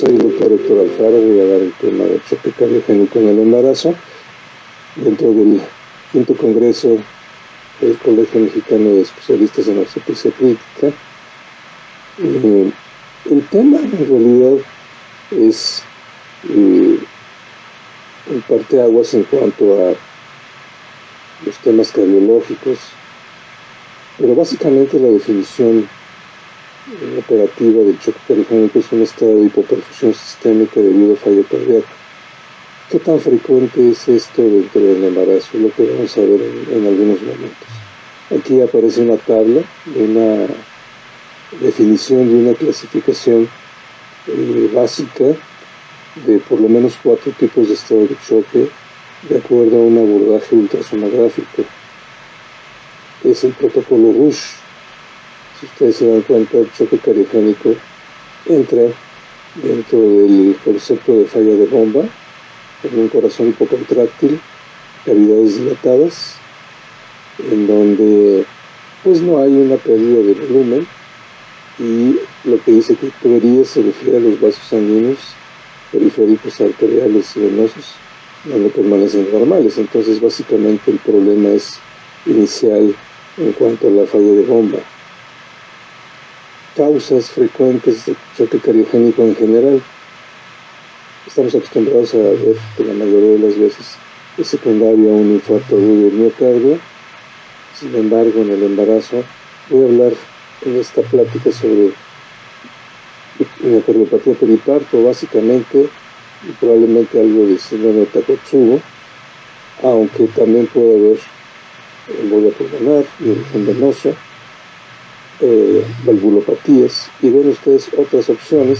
Soy el doctor Héctor Alfaro. Voy a dar el tema del choque cardiogénico en el embarazo dentro del quinto congreso del Colegio Mexicano de Especialistas en Obstetricia Crítica. El tema en realidad es un parteaguas en cuanto a los temas cardiológicos, pero básicamente la definición operativa del choque cardiogénico es un estado de hipoperfusión sistémica debido a fallo cardíaco. ¿Qué tan frecuente es esto dentro del embarazo? Lo que vamos a ver en algunos momentos. Aquí aparece una tabla de una definición de una clasificación básica de por lo menos 4 tipos de estado de choque de acuerdo a un abordaje ultrasonográfico. Es el protocolo Rush. Si ustedes se dan cuenta, el choque cardiogénico entra dentro del concepto de falla de bomba, con un corazón hipocontráctil, cavidades dilatadas, en donde pues no hay una pérdida de volumen, y lo que dice que tuberías se refiere a los vasos sanguíneos periféricos arteriales y venosos, donde permanecen normales. Entonces básicamente el problema es inicial en cuanto a la falla de bomba. Causas frecuentes de choque cardiogénico en general. Estamos acostumbrados a ver que la mayoría de las veces es secundario a un infarto agudo del miocardio. Sin embargo, en el embarazo voy a hablar en esta plática sobre miocardiopatía periparto, básicamente, y probablemente algo de síndrome de Takotsubo, aunque también puede haber embolia pulmonar y origen venoso, valvulopatías, y ven ustedes otras opciones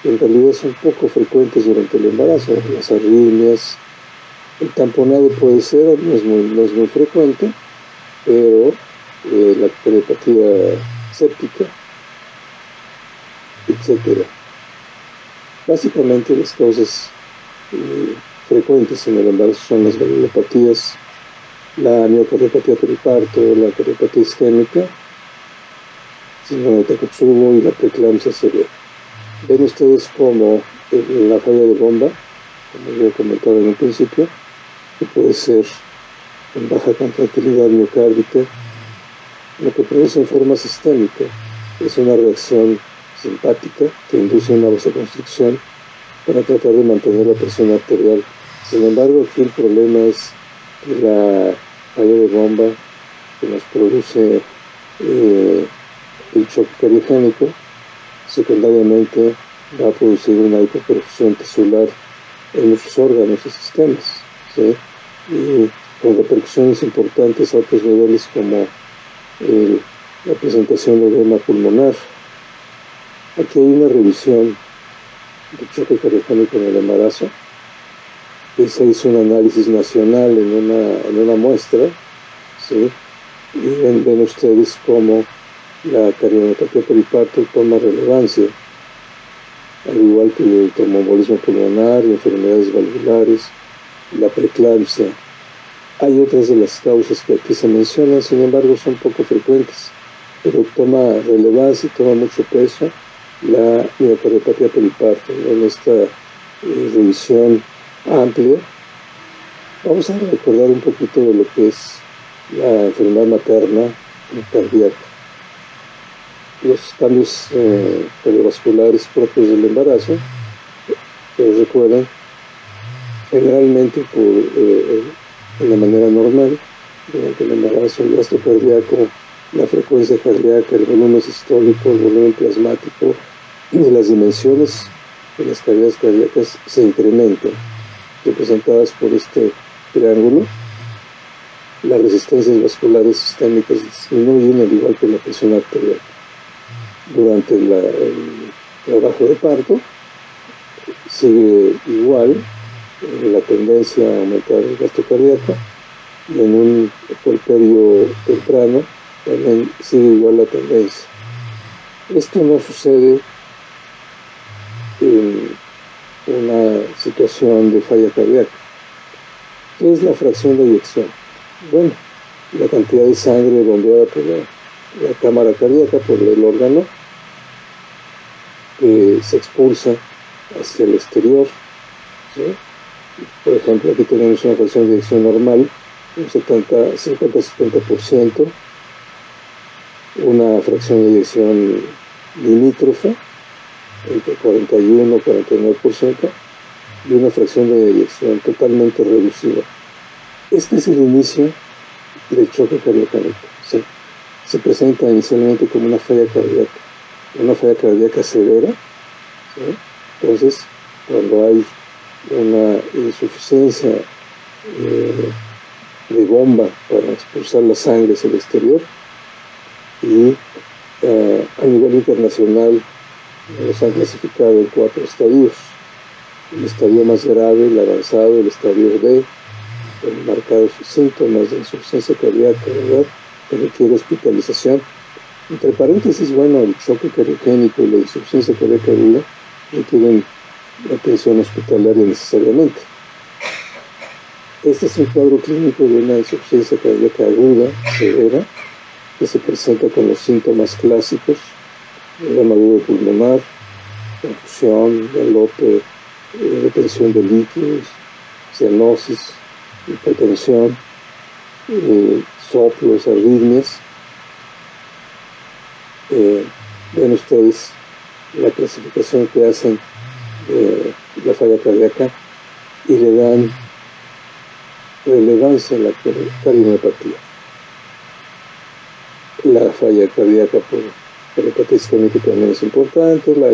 que en realidad son poco frecuentes durante el embarazo. Las arritmias, el tamponado puede ser, no es muy frecuente, pero la cardiopatía séptica, etc. Básicamente las causas frecuentes en el embarazo son las valvulopatías, la miocardiopatía periparto, la cardiopatía isquémica, síndrome de Takotsubo y la preeclampsia severa. Ven ustedes como la falla de bomba, como yo comentaba en un principio, que puede ser en baja contractilidad miocárdica, lo que produce en forma sistémica es una reacción simpática que induce una vasoconstricción para tratar de mantener la presión arterial. Sin embargo, aquí el problema es que la falla de bomba que nos produce el choque cardiogénico secundariamente va a producir una hipoperfusión tisular en muchos órganos y sistemas, ¿sí? Y con repercusiones importantes a otros niveles como la presentación de edema pulmonar. Aquí hay una revisión de choque cardiogénico en el embarazo. Se hizo un análisis nacional en una muestra, ¿sí? Y ven ustedes cómo la cardiopatía periparto toma relevancia, al igual que el tromboembolismo pulmonar, enfermedades valvulares, la preeclampsia. Hay otras de las causas que aquí se mencionan, sin embargo son poco frecuentes, pero toma relevancia y toma mucho peso la miocardiopatía periparto. En esta revisión amplia vamos a recordar un poquito de lo que es la enfermedad materna cardíaca. Los cambios cardiovasculares propios del embarazo, recuerden, generalmente de la manera normal, durante el embarazo, el gasto cardíaco, la frecuencia cardíaca, el volumen sistólico, el volumen plasmático y las dimensiones de las cavidades cardíacas se incrementan, representadas por este triángulo. Las resistencias vasculares sistémicas disminuyen, al igual que la presión arterial. Durante el trabajo de parto sigue igual la tendencia a aumentar el gasto cardíaco, y en un puerperio temprano también sigue igual la tendencia. Esto no sucede en una situación de falla cardíaca. ¿Qué es la fracción de eyección? Bueno, la cantidad de sangre bombeada por la cámara cardíaca, por el órgano, que se expulsa hacia el exterior, ¿sí? Por ejemplo, aquí tenemos una fracción de eyección normal, un 50-70%, una fracción de eyección limítrofe, entre 41 y 49%, y una fracción de eyección totalmente reducida. Este es el inicio del choque cardiogénico. ¿Sí? Se presenta inicialmente como una falla cardíaca severa, ¿sí? Entonces, cuando hay una insuficiencia de bomba para expulsar la sangre hacia el exterior, y a nivel internacional los han clasificado en 4 estadios. El estadio más grave, el avanzado, el estadio B, con marcados síntomas de insuficiencia cardíaca, ¿verdad?, que requiere hospitalización. Entre paréntesis, bueno, el choque cardiogénico y la insuficiencia cardíaca aguda requieren atención hospitalaria necesariamente. Este es un cuadro clínico de una insuficiencia cardíaca aguda, severa, que se presenta con los síntomas clásicos: edema agudo pulmonar, confusión, galope, retención de líquidos, cianosis, hipertensión, soplos, arritmias. Ven ustedes la clasificación que hacen de la falla cardíaca y le dan relevancia a la cardiomopatía. La falla cardíaca por hepatitis isquémica también es importante, la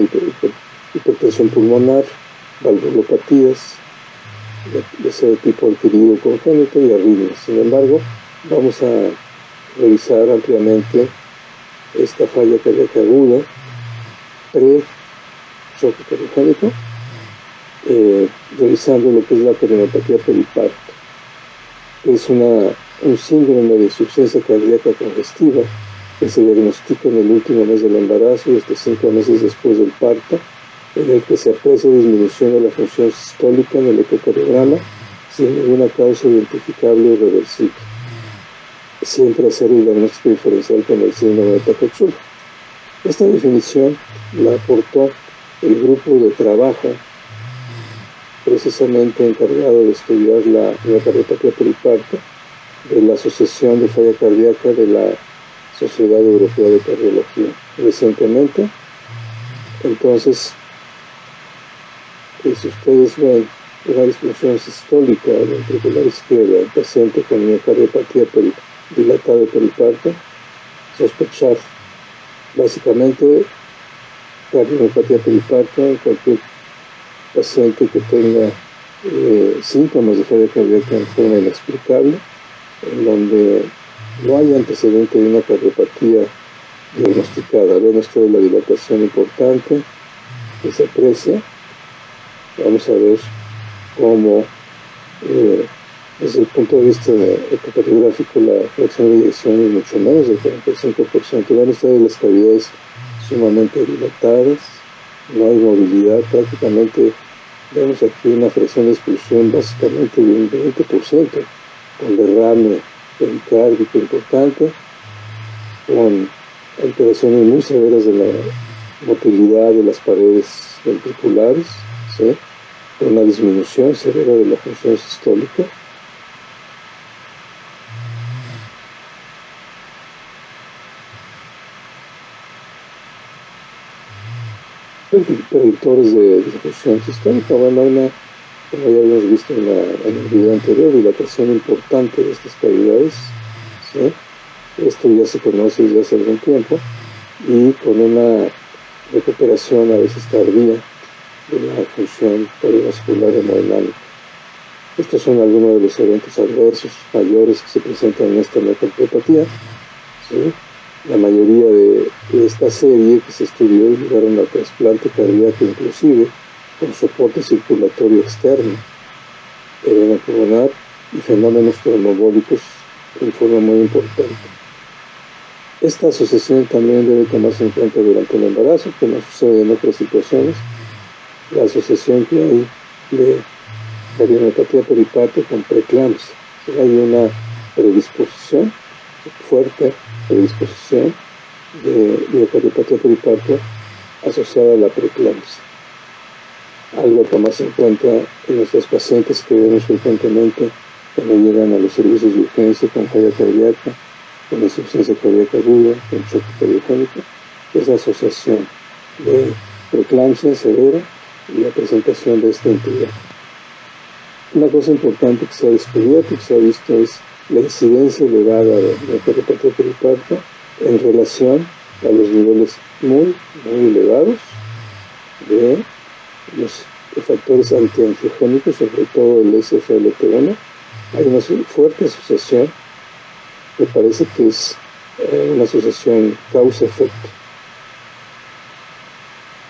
hipertensión pulmonar, valvulopatías de ese tipo adquirido congénito y arritmias. Sin embargo, vamos a revisar ampliamente esta falla cardíaca aguda pre-choque cardiogénico, revisando lo que es la cardiomopatía periparto, que es un síndrome de insuficiencia cardíaca congestiva que se diagnostica en el último mes del embarazo y hasta 5 meses después del parto, en el que se aprecia disminución de la función sistólica en el ecocardiograma sin ninguna causa identificable o reversible. Siempre hacer el diagnóstico diferencial con el síndrome de Takotsubo. Esta definición la aportó el grupo de trabajo precisamente encargado de estudiar la miocardiopatía periparto de la Asociación de Falla Cardíaca de la Sociedad Europea de Cardiología recientemente. Entonces, si ustedes ven una disfunción sistólica ventricular izquierda en paciente con miocardiopatía dilatada de periparto, sospechar básicamente cardiopatía periparto en cualquier paciente que tenga síntomas de falla cardíaca en forma inexplicable, en donde no hay antecedente de una cardiopatía diagnosticada. Ven ustedes la dilatación importante que se aprecia. Vamos a ver cómo desde el punto de vista ecocardiográfico la fracción de eyección es mucho menos del 45%. Ven ustedes las cavidades sumamente dilatadas, no hay movilidad prácticamente. Vemos aquí una fracción de expulsión básicamente de un 20%, con derrame pericárdico importante, con alteraciones muy severas de la motilidad de las paredes ventriculares, ¿sí?, con una disminución severa de la función sistólica. Predictores de disfunción sistólica, bueno, como ya habíamos visto en el video anterior, dilatación importante de estas cavidades, ¿sí? Esto ya se conoce desde hace algún tiempo, y con una recuperación a veces tardía de la función cardiovascular hemodinámica. Estos son algunos de los eventos adversos mayores que se presentan en esta miocardiopatía, ¿sí? La mayoría de esta serie que se estudió llegaron al trasplante cardíaco, inclusive con soporte circulatorio externo, edema pulmonar y fenómenos trombólicos en forma muy importante. Esta asociación también debe tomarse en cuenta durante el embarazo, que no sucede en otras situaciones. La asociación que hay de cardiomopatía periparto con preeclampsia. Hay una predisposición, fuerte predisposición de cardiopatía periparto asociada a la preeclampsia. algo a tomarse en cuenta en nuestros pacientes que vemos frecuentemente cuando llegan a los servicios de urgencia con falla cardíaca, con insuficiencia cardíaca aguda, con choque cardiogénico, es la asociación de preeclampsia severa y la presentación de esta entidad. Una cosa importante que se ha descubierto, que se ha visto, es la incidencia elevada de cardiopatía pericardio en relación a los niveles muy elevados de los factores antiangiogénicos, sobre todo el SGLT1. Hay una fuerte asociación, me parece que es una asociación causa-efecto.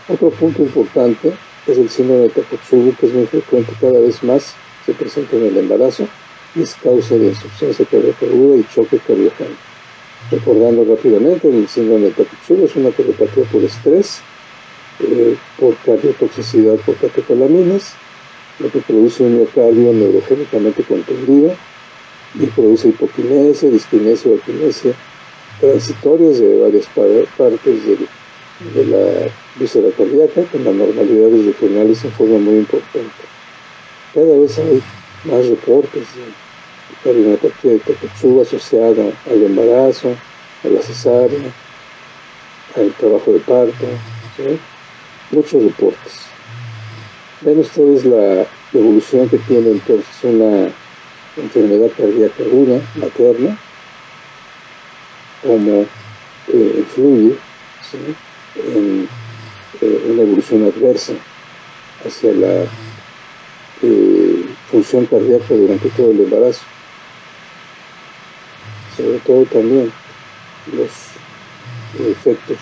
Otro punto importante es el síndrome de Takotsubo, que es muy frecuente, cada vez más se presenta en el embarazo y es causa de insuficiencia cardíaca aguda y choque cardiogénico. Recordando rápidamente, el síndrome de Takotsubo es una cardiopatía por estrés, por cardiotoxicidad por catecolaminas, lo que produce un miocardio neurogénicamente contendido y produce hipoquinesia, diskinesia o epinesia transitorias de varias partes de la víscera cardíaca, con anormalidades regionales en forma muy importante. Cada vez hay más reportes de cardiopatía de Takotsubo asociada al embarazo, a la cesárea, al trabajo de parto, ¿sí? Muchos reportes. Ven ustedes la evolución que tiene entonces una enfermedad cardíaca aguda materna, como influye, ¿sí?, en una evolución adversa hacia la función cardíaca durante todo el embarazo. Sobre todo también los efectos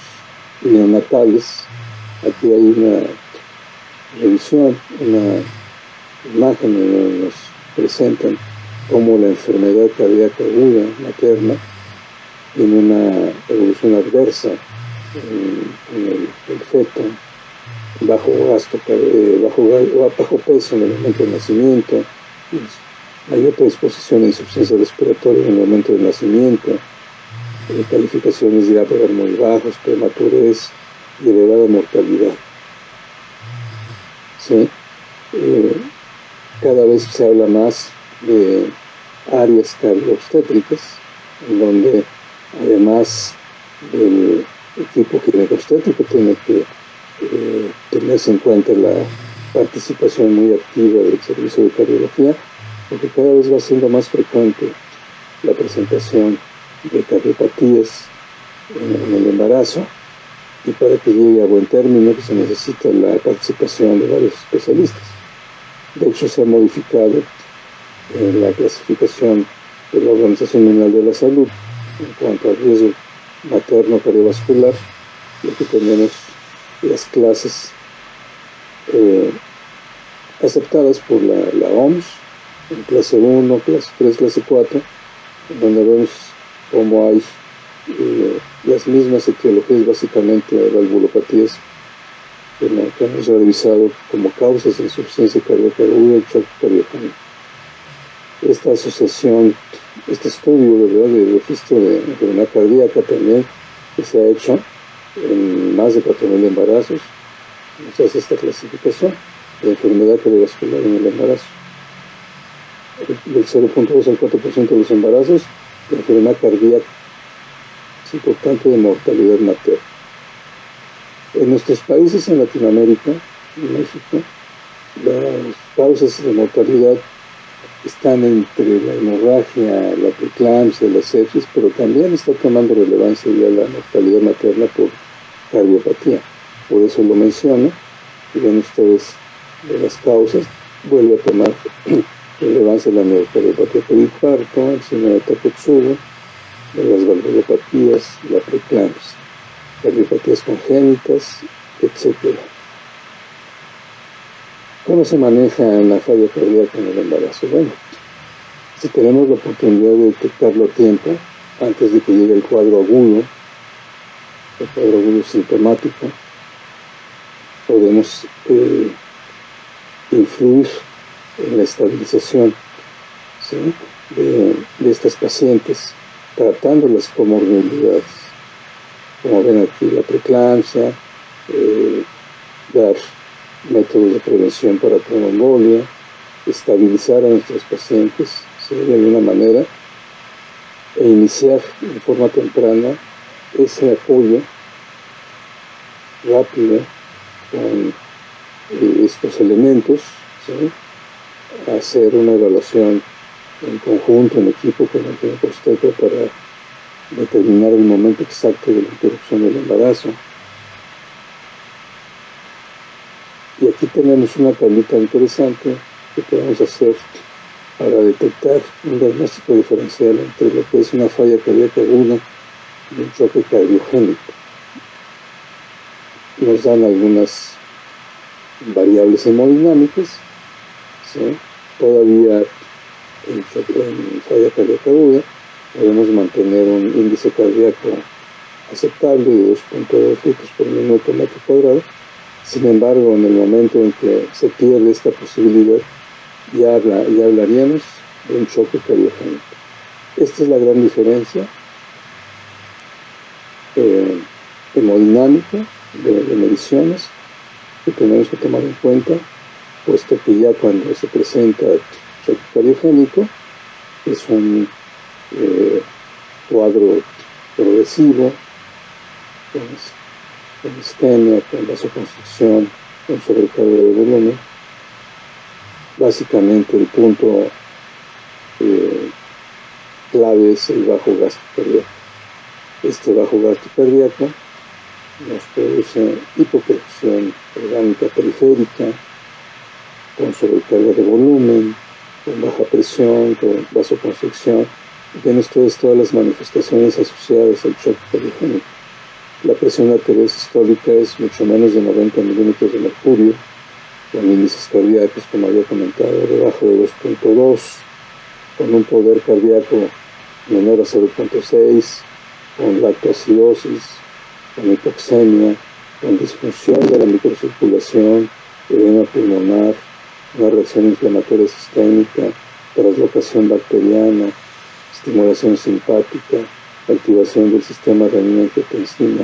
neonatales. Aquí hay una revisión, una imagen donde nos presentan cómo la enfermedad cardíaca aguda materna tiene una evolución adversa en el feto, bajo peso en el momento del nacimiento, mayor predisposición a insuficiencia respiratoria en el momento del nacimiento, calificaciones de Apgar muy bajos, prematurez y elevada mortalidad. ¿Sí? Cada vez se habla más de áreas cardioobstétricas, en donde además del equipo ginecobstétrico tiene que tenerse en cuenta la participación muy activa del servicio de cardiología, porque cada vez va siendo más frecuente la presentación de cardiopatías en el embarazo, y para que llegue a buen término se necesita la participación de varios especialistas. De hecho, se ha modificado la clasificación de la Organización Mundial de la Salud en cuanto al riesgo materno cardiovascular, y aquí tenemos las clases aceptadas por la OMS, en clase 1, clase 3, clase 4, donde vemos cómo hay las mismas etiologías, básicamente valvulopatías, que hemos revisado como causas de insuficiencia cardíaca aguda y choque cardiogénico. Esta asociación, este estudio, ¿verdad?, de registro de enfermedad cardíaca también, que se ha hecho en más de 4.000 embarazos, nos hace esta clasificación de enfermedad cardiovascular en el embarazo. Del 0.2 al 4% de los embarazos, de enfermedad cardíaca. Es importante, de mortalidad materna. En nuestros países, en Latinoamérica, en México, las causas de mortalidad están entre la hemorragia, la preeclampsia, la sepsis, pero también está tomando relevancia ya la mortalidad materna por cardiopatía. Por eso lo menciono, y ven ustedes de las causas, vuelve a tomar relevancia la miocardiopatía periparto, el síndrome de Takotsubo, de las valvulopatías, la preeclampsia, cardiopatías congénitas, etc. ¿Cómo se maneja la falla cardíaca en el embarazo? Bueno, si tenemos la oportunidad de detectarlo a tiempo, antes de que llegue el cuadro agudo sintomático, podemos influir en la estabilización, ¿sí?, de estas pacientes, tratando las comorbilidades, como ven aquí, la preeclampsia, dar métodos de prevención para tromboembolia, estabilizar a nuestros pacientes, ¿sí?, de alguna manera, e iniciar de forma temprana ese apoyo rápido con estos elementos, ¿sí?, hacer una evaluación en conjunto, en equipo con el ginecobstetra para determinar el momento exacto de la interrupción del embarazo. Y aquí tenemos una tablita interesante que podemos hacer para detectar un diagnóstico diferencial entre lo que es una falla cardíaca aguda y un choque cardiogénico. Nos dan algunas variables hemodinámicas, ¿sí? Todavía en falla cardíaca aguda podemos mantener un índice cardíaco aceptable de 2.2 litros por minuto metro cuadrado. Sin embargo, en el momento en que se pierde esta posibilidad, ya hablaríamos de un choque cardiogénico. Esta es la gran diferencia hemodinámica de mediciones que tenemos que tomar en cuenta, puesto que ya cuando se presenta choque cardiogénico es un cuadro progresivo, con isquemia, con vasoconstricción, con sobrecarga de volumen. Básicamente el punto clave es el bajo gasto cardíaco. Este bajo gasto cardíaco nos produce hipoperfusión orgánica periférica, con sobrecarga de volumen, con baja presión, con vasoconstricción. Ven ustedes todas las manifestaciones asociadas al choque cardiogénico. La presión arterial sistólica es mucho menos de 90 milímetros de mercurio, con índices cardíacos, como había comentado, debajo de 2.2, con un poder cardíaco menor a 0.6, con lactoacidosis, con hipoxemia, con disfunción de la microcirculación, edema pulmonar, una reacción inflamatoria sistémica, traslocación bacteriana, estimulación simpática, activación del sistema renina-angiotensina,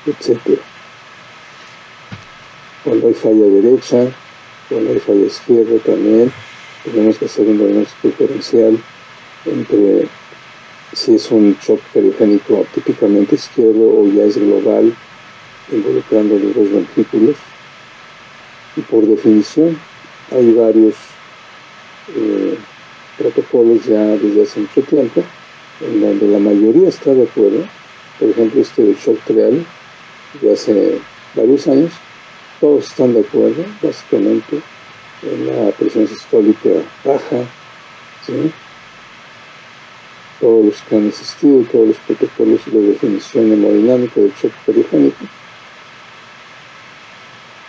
etc. Cuando hay falla derecha, cuando hay falla izquierda también, tenemos que hacer un diagnóstico diferencial entre si es un shock cardiogénico típicamente izquierdo o ya es global, involucrando los dos ventrículos. Y por definición, hay varios protocolos ya desde hace mucho tiempo, en donde la mayoría está de acuerdo. Por ejemplo, este de shock trial, de hace varios años, todos están de acuerdo, básicamente, en la presión sistólica baja, ¿sí? Todos los que han asistido, todos los protocolos de definición hemodinámica del choque cardiogénico.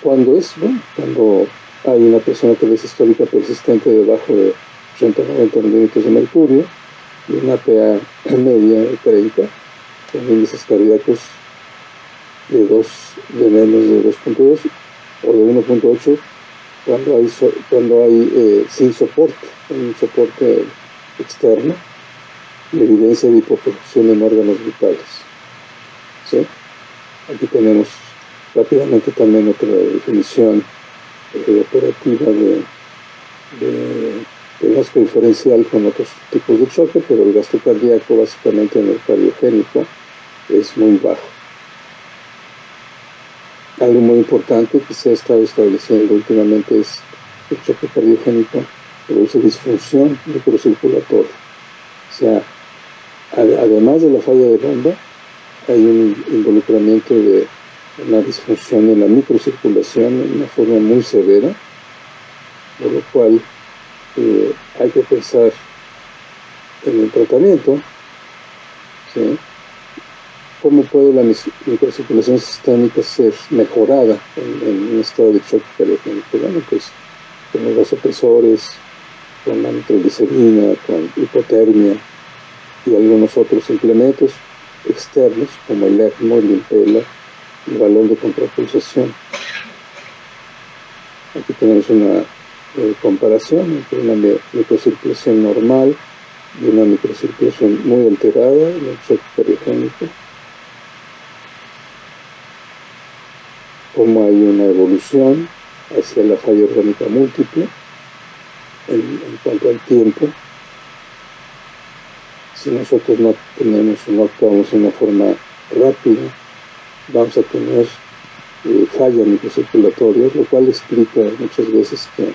Cuando hay una presión arterial sistólica persistente debajo de 80-90 milímetros de mercurio y una PA media de 30, con índices cardíacos de menos de 2.2 o de 1.8, cuando hay sin soporte, un soporte externo y evidencia de hipoperfusión en órganos vitales, ¿sí? Aquí tenemos rápidamente también otra definición operativa de gasto diferencial con otros tipos de choque, pero el gasto cardíaco básicamente en el cardiogénico es muy bajo. Algo muy importante que se ha estado estableciendo últimamente es que el choque cardiogénico produce disfunción microcirculatoria. O sea, además de la falla de bomba, hay un involucramiento de una disfunción en la microcirculación en una forma muy severa, por lo cual hay que pensar en el tratamiento, ¿sí? ¿Cómo puede la microcirculación sistémica ser mejorada en un estado de choque cardiogénico? Bueno, pues con los vasopresores, con la nitroglicerina, con hipotermia y algunos otros implementos externos como el ECMO, el Impella, el balón de contrapulsación. Aquí tenemos una comparación entre una microcirculación normal y una microcirculación muy alterada en el choque cardiogénico. Cómo hay una evolución hacia la falla orgánica múltiple en cuanto al tiempo. Si nosotros no tenemos o no actuamos de una forma rápida, vamos a tener fallas microcirculatorias, lo cual explica muchas veces que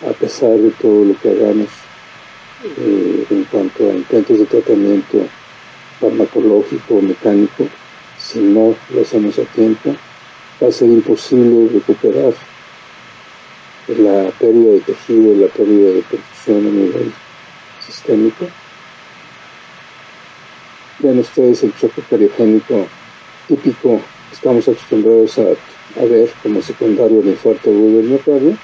a pesar de todo lo que hagamos en cuanto a intentos de tratamiento farmacológico o mecánico, si no lo hacemos a tiempo, va a ser imposible recuperar la pérdida de tejido, la pérdida de perfusión a nivel sistémico. Ven ustedes el choque cariogénico típico que estamos acostumbrados a ver como secundario al infarto agudo del miocardio.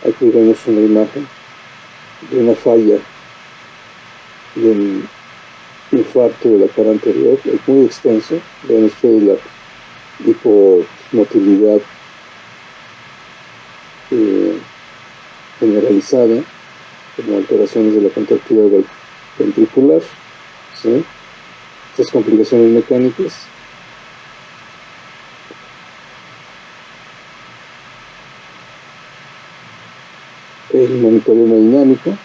Aquí vemos una imagen de una falla de un infarto de la cara anterior, es muy extenso. Ven ustedes la hipomotilidad generalizada, como alteraciones de la contractilidad ventricular, ¿sí? Estas complicaciones mecánicas. El monitoreo hemodinámico,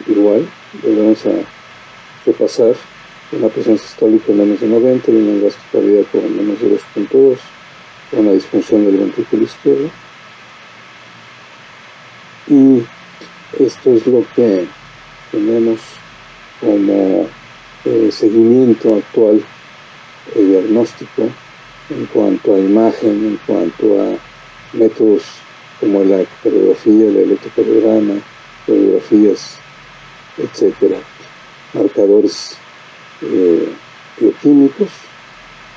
igual, volvemos a repasar una presión sistólica menos de 90 y un gasto cardíaco menos de 2.2, una disfunción del ventrículo izquierdo. Y esto es lo que tenemos como seguimiento actual diagnóstico en cuanto a imagen, en cuanto a métodos como la ecocardiografía, el electrocardiograma, radiografías, etcétera, marcadores bioquímicos,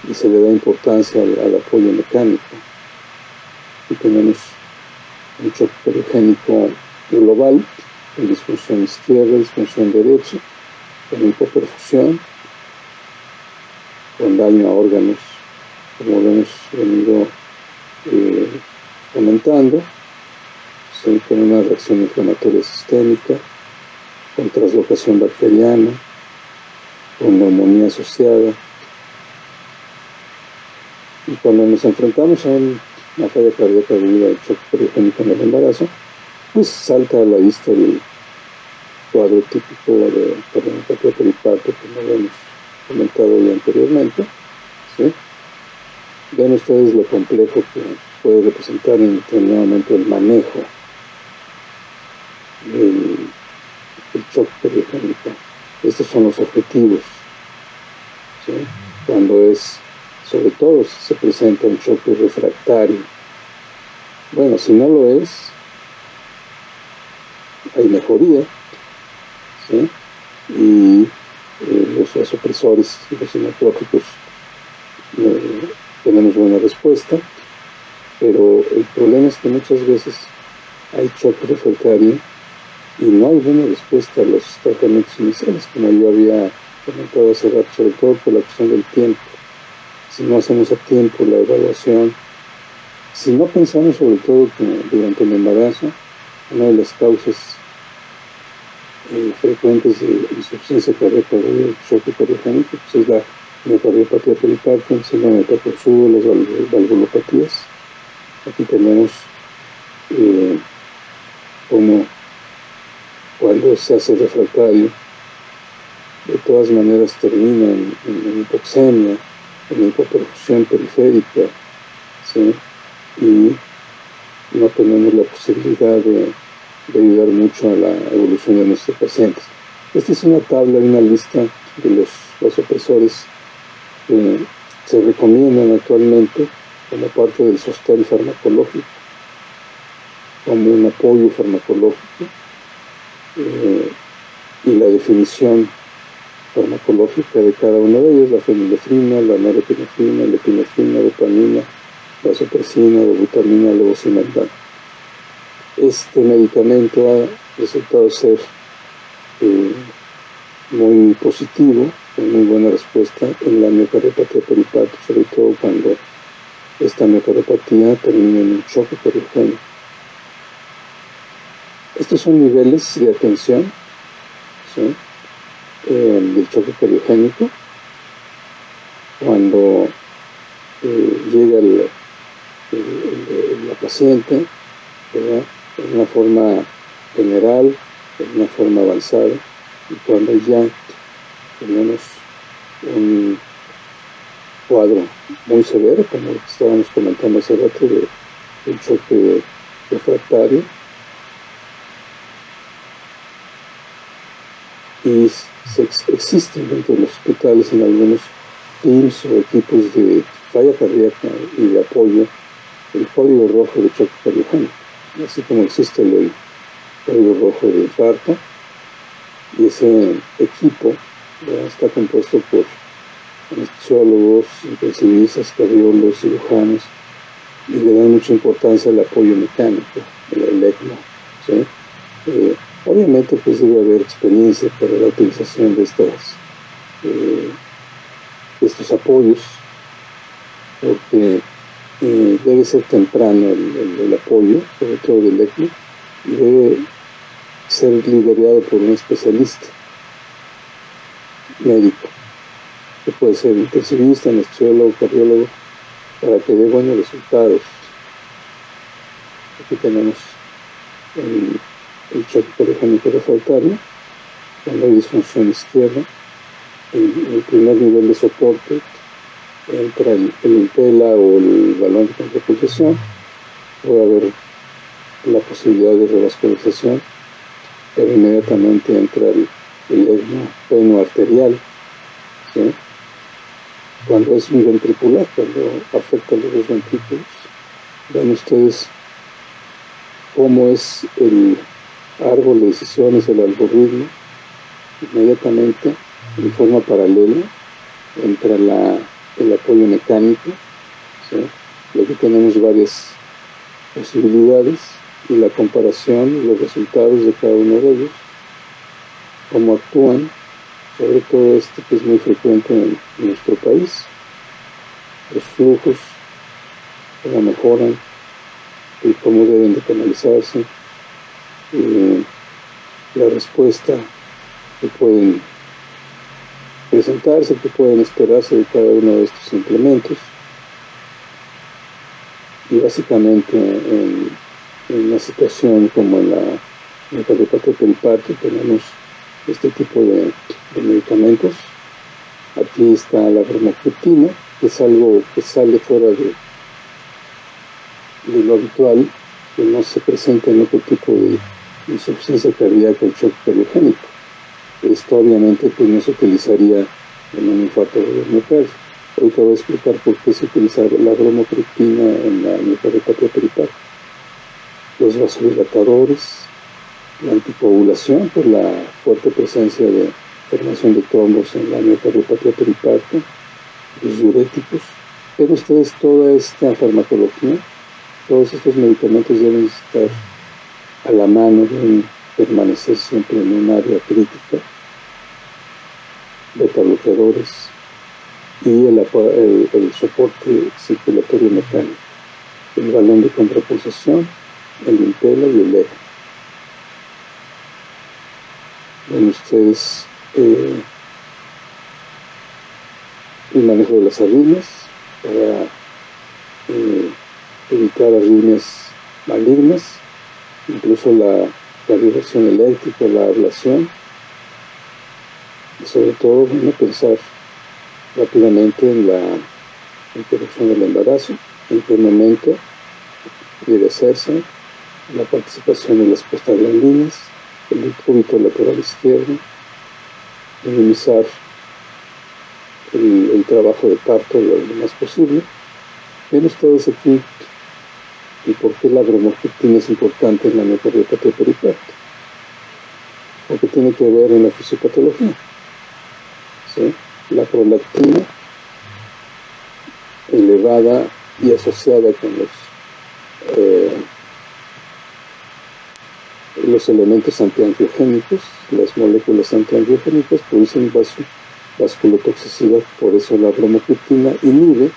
y se le da importancia al apoyo mecánico. Y tenemos un choque cariogénico global, con disfunción izquierda, disfunción derecha, con hipoperfusión, con daño a órganos, como lo hemos venido comentando, ¿sí? Con una reacción inflamatoria sistémica, con traslocación bacteriana, con neumonía asociada. Y cuando nos enfrentamos a una falla cardíaca debido al choque cariogénico en el embarazo, pues salta a la vista el cuadro típico de cardiopatía periparto, como lo hemos comentado ya anteriormente, ¿sí? Ven ustedes lo complejo que puede representar en determinado momento el manejo del choque cariogénico. Estos son los objetivos, ¿sí? Cuando sobre todo si se presenta un choque refractario. Bueno, si no lo es, hay mejoría, ¿sí? Y los vasopresores y los inotrópicos tenemos buena respuesta, pero el problema es que muchas veces hay choque refractario y no hay buena respuesta a los tratamientos iniciales, como yo había comentado hace rato, sobre todo por la cuestión del tiempo. Si no hacemos a tiempo la evaluación, si no pensamos sobre todo que durante el embarazo, una de las causas frecuentes de insuficiencia cardíaca de choque cariogénico pues es la miocardiopatía periparto, el síndrome de Takotsubo, las valvulopatías. Aquí tenemos como cuando se hace refractario, de todas maneras termina en hipoxemia, en hipoperfusión periférica, ¿sí? Y no tenemos la posibilidad de ayudar mucho a la evolución de nuestros pacientes. Esta es una tabla, una lista de los vasopresores que se recomiendan actualmente como parte del sostén farmacológico, como un apoyo farmacológico, y la definición farmacológica de cada uno de ellos: la fenilefrina, la norepinefrina, la epinefrina, dopamina, vasopresina, dobutamina, levosimendan. Este medicamento ha resultado ser muy positivo, con muy buena respuesta en la miocardiopatía periparto, sobre todo cuando esta miocardiopatía termina en un choque cariogénico. Estos son niveles de atención, ¿sí? Del choque cariogénico. Cuando llega paciente, ¿verdad?, en una forma general, en una forma avanzada, y cuando ya tenemos un cuadro muy severo, como estábamos comentando hace rato, del choque refractario, y existen dentro de los hospitales en algunos teams o equipos de falla cardíaca y de apoyo el código rojo de choque cardiogénico, así como existe el código rojo de infarto, y ese equipo está compuesto por anestesiólogos, intensivistas, cardiólogos, cirujanos, y le dan mucha importancia al apoyo mecánico, el ECMO, ¿sí? Obviamente pues debe haber experiencia para la utilización de estos apoyos, porque debe ser temprano el apoyo, sobre todo del ECMO, y debe ser liderado por un especialista médico, que puede ser intensivista, anestesiólogo, cardiólogo, para que dé buenos resultados. Aquí tenemos el choque cardiogénico refractario, cuando hay disfunción izquierda. En el primer nivel de soporte entra el impela o el balón de contrapulsación, puede haber la posibilidad de revascularización, pero inmediatamente entra el ECMO veno-arterial, ¿sí?, cuando es biventricular, cuando afecta a los dos ventrículos. Ven ustedes cómo es el árbol de decisiones, el algoritmo. Inmediatamente, de forma paralela, entra el apoyo mecánico, ¿sí?, y aquí tenemos varias posibilidades y la comparación, los resultados de cada uno de ellos, cómo actúan, sobre todo esto que es muy frecuente en nuestro país, los flujos, cómo mejoran y cómo deben de canalizarse, la respuesta que pueden presentarse, que pueden esperarse de cada uno de estos implementos. Y básicamente en una situación como en la miocardiopatía peripática tenemos este tipo de medicamentos. Aquí está la bromocriptina, que es algo que sale fuera de lo habitual, que no se presenta en otro tipo de insuficiencia cardíaca o choque cardiogénico. Esto obviamente pues no se utilizaría en un infarto de miocardio. Ahorita voy a explicar por qué se utiliza la bromocriptina en la miocardiopatía peripática. Los vasodilatadores, la anticoagulación por la fuerte presencia de formación de trombos en la miocardiopatía peripática, los diuréticos. Ven ustedes toda esta farmacología, todos estos medicamentos deben estar a la mano, deben permanecer siempre en un área crítica, beta-bloqueadores y el soporte circulatorio mecánico, el balón de contrapulsación, el impela y el ECMO. Ven ustedes el manejo de las arritmias para evitar arritmias malignas, incluso la reversión eléctrica, la ablación, y sobre todo pensar rápidamente en la interrupción del embarazo, en qué momento debe hacerse, la participación de las prostaglandinas, el decúbito lateral izquierdo, minimizar el trabajo de parto lo más posible. Ven ustedes aquí y por qué la bromocriptina es importante en la miocardiopatía peripática, porque tiene que ver en la fisiopatología, ¿sí? La prolactina elevada y asociada con los elementos antiangiogénicos, las moléculas antiangiogénicas producen vasculotoxicidad. Por eso la bromocriptina inhibe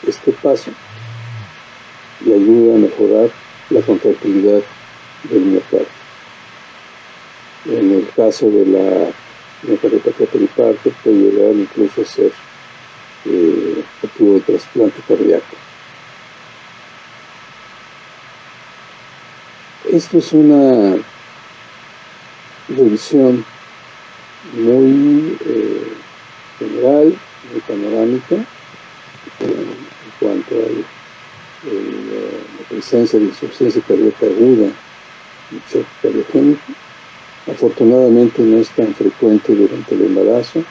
este paso y ayuda a mejorar la contractilidad del miocardio. En el caso de la miocardiopatía peripática puede llegar incluso a ser motivo de trasplante cardíaco. Esto es una revisión muy general, muy panorámica, en cuanto a la presencia de insuficiencia cardíaca aguda y choque cardiogénico. Afortunadamente no es tan frecuente durante el embarazo.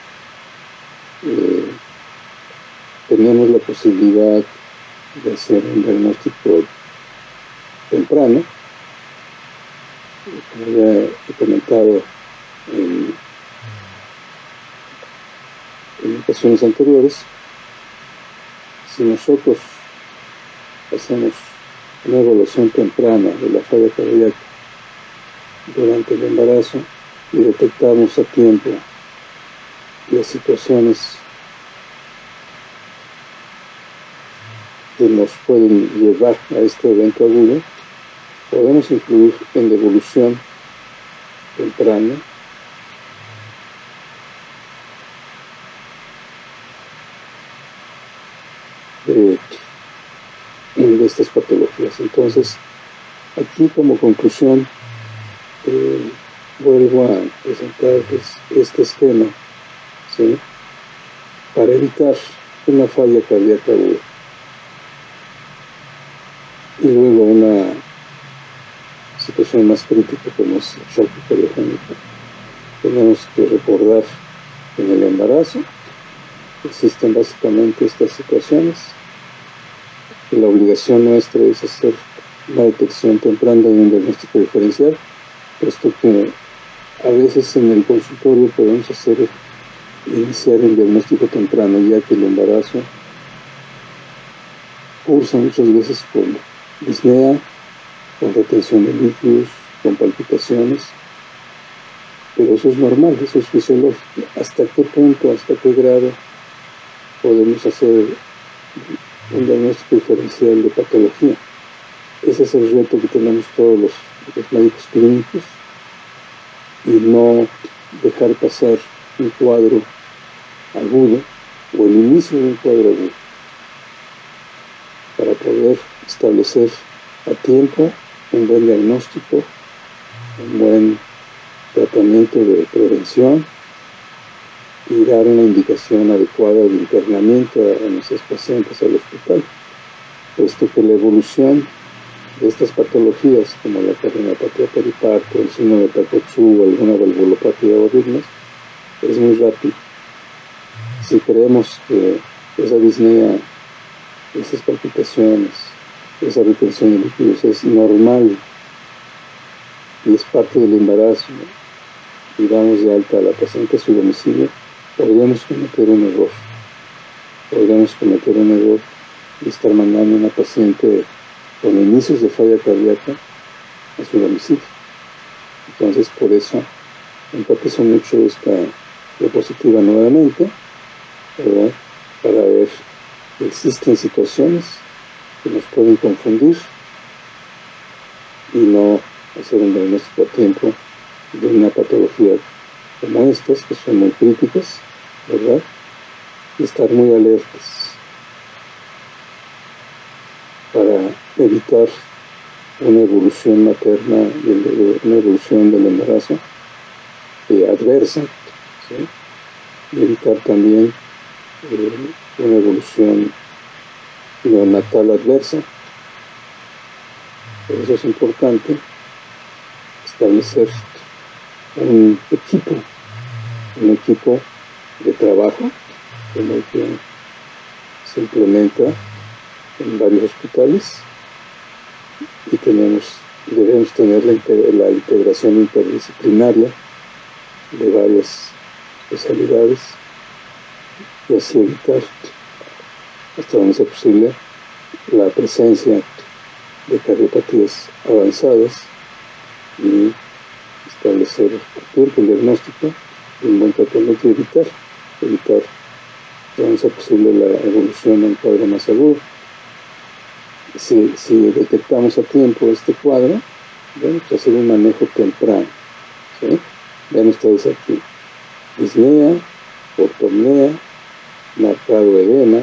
Tenemos la posibilidad de hacer un diagnóstico temprano, como ya he comentado en ocasiones anteriores. Si nosotros hacemos una evaluación temprana de la falla cardíaca durante el embarazo y detectamos a tiempo las situaciones que nos pueden llevar a este evento agudo, podemos influir en la evolución temprana de estas patologías. Entonces, aquí como conclusión, vuelvo a presentarles este esquema, ¿sí?, para evitar una falla cardíaca aguda. Y luego una situación más crítica como es el choque cardiogénico. Tenemos que recordar que en el embarazo existen básicamente estas situaciones, y la obligación nuestra es hacer una detección temprana y un diagnóstico diferencial, puesto que a veces en el consultorio podemos iniciar el diagnóstico temprano, ya que el embarazo cursa muchas veces con disnea, con retención de líquidos, con palpitaciones, pero eso es normal, eso es fisiológico. ¿Hasta qué punto, hasta qué grado podemos hacer un diagnóstico diferencial de patología? Ese es el reto que tenemos todos los médicos clínicos, y no dejar pasar un cuadro agudo o el inicio de un cuadro agudo, para poder establecer a tiempo un buen diagnóstico, un buen tratamiento de prevención y dar una indicación adecuada de internamiento a nuestros pacientes al hospital, puesto que la evolución de estas patologías, como la cardiomapatía periparto, el síndrome de Takotsu o alguna valvulopatía o arritmias, es muy rápido. Si creemos que esa disnea, esas palpitaciones, esa retención de líquidos es normal y es parte del embarazo, y damos de alta a la paciente a su domicilio, podríamos cometer un error. Podríamos cometer un error y estar mandando a una paciente con inicios de falla cardíaca a su domicilio. Entonces, por eso enfatizo mucho esta diapositiva nuevamente, ¿verdad?, para ver que existen situaciones que nos pueden confundir y no hacer un diagnóstico a tiempo de una patología como estas, que son muy críticas, ¿verdad?, y estar muy alertas para evitar una evolución materna, una evolución del embarazo adversa, ¿sí?, y evitar también una evolución neonatal adversa. Por eso es importante establecer un equipo de trabajo, como el que se implementa en varios hospitales, y debemos tener la integración interdisciplinaria de varias especialidades, y así evitar, hasta donde sea posible, la presencia de cardiopatías avanzadas y establecer a tiempo el diagnóstico y un buen tratamiento, y evitar, hasta donde sea posible, la evolución a un cuadro más agudo. Si detectamos a tiempo este cuadro, bueno, pues hacer un manejo temprano, ¿sí? Vean ustedes aquí: disnea, ortopnea, marcado edema,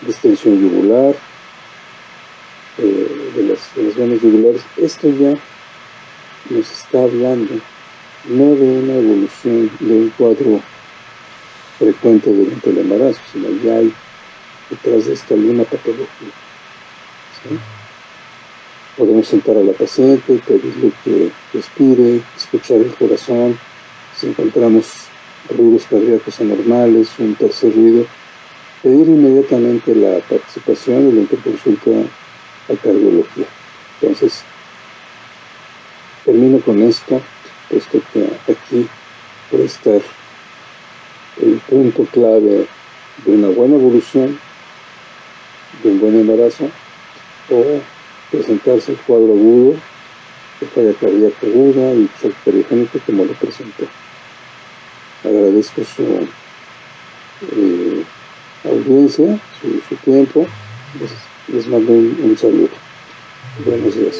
distensión yugular de las las venas yugulares. Esto ya nos está hablando no de una evolución de un cuadro frecuente durante el embarazo, sino ya hay detrás de esto alguna patología, ¿sí? Podemos sentar a la paciente, pedirle que respire, escuchar el corazón. Si encontramos ruidos cardíacos anormales, un tercer ruido, pedir inmediatamente la participación y la interconsulta a cardiología. Entonces, termino con esto, puesto que aquí puede estar el punto clave de una buena evolución, de un buen embarazo, o presentarse el cuadro agudo, de falla cardíaca aguda y shock periogénico como lo presenté. Agradezco su audiencia, su tiempo. Les mando un saludo. Buenos días.